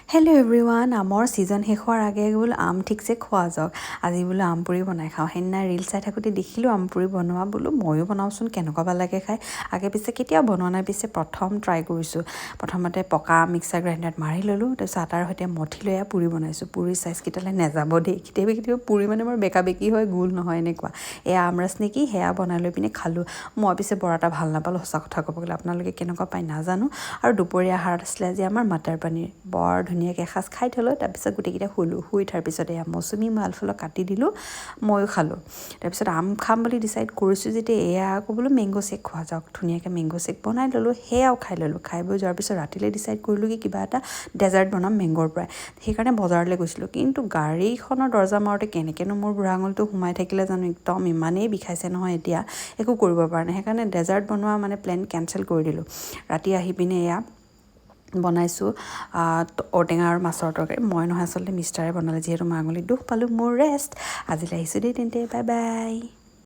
hello' everyone আমৰ season শেষ হোৱাৰ আগে বোলো আম ঠিকছে খোৱা যাওক আজি বোলো আম পুৰি বনাই খাওঁ সেইদিনা ৰিল চাই থাকোঁতে দেখিলোঁ আম পুৰি বনোৱা বোলো ময়ো বনাওঁচোন কেনেকুৱা বা লাগে খাই আগে পিছে কেতিয়াও বনোৱা নাই পিছে প্ৰথম ট্ৰাই কৰিছোঁ প্ৰথমতে পকা মিক্সাৰ গ্ৰাইণ্ডাৰত মাৰি ল'লোঁ তাৰপিছত আটাৰ সৈতে মঠি লৈ পুৰি বনাইছোঁ পুৰি চাইজকেইটালৈ নেযাব দেই কেতিয়াবা পুৰি মানে মোৰ বেকা বেকি হয় গোল নহয় এনেকুৱা এয়া আমৰাজ নেকি সেয়া বনাই লৈ পিনে খালোঁ মই পিছে বৰ এটা ভাল নাপালোঁ সঁচা কথা ক'ব গ'লে আপোনালোকে কেনেকুৱা পায় নাজানো আৰু দুপৰীয়া আহাৰত আছিলে আজি আমাৰ মাটাৰ পনীৰ বৰ ধুনীয়াকৈ এসাঁজ খাই থ'লোঁ তাৰপিছত গোটেইকেইটা শুলোঁ শুই উঠাৰ পিছত এয়া মৌচুমী মালফুলক কাটি দিলোঁ ময়ো খালোঁ তাৰপিছত আম খাম বুলি ডিচাইড কৰিছোঁ যেতিয়া এয়া আকৌ বোলো মেংগ' শ্বেক খোৱা যাওক ধুনীয়াকৈ মেংগ' শ্বেক বনাই ল'লোঁ সেয়াও খাই ল'লোঁ খাই বৈ যোৱাৰ পিছত ৰাতিলৈ ডিচাইড কৰিলোঁ কি কিবা এটা ডেজাৰ্ট বনাম মেংগ'ৰ পৰাই সেইকাৰণে বজাৰলৈ গৈছিলোঁ কিন্তু গাড়ীখনৰ দৰ্জা মাৰোঁতে কেনেকৈনো মোৰ বুঢ়া আঙুলটো সোমাই থাকিলে জানো একদম ইমানেই বিষাইছে নহয় এতিয়া একো কৰিব পৰা নাই সেইকাৰণে ডেজাৰ্ট বনোৱা মানে প্লেন কেঞ্চেল কৰি দিলোঁ ৰাতি আহি পিনে এয়া বনাইছোঁ ঔটেঙা আৰু মাছৰ তৰকাৰী মই নহয় আচলতে মিষ্টাৰে বনালে যিহেতু মই আঙুলিত দুখ পালোঁ মোৰ ৰেষ্ট আজিলৈ আহিছোঁ দেই তেন্তে বাই বাই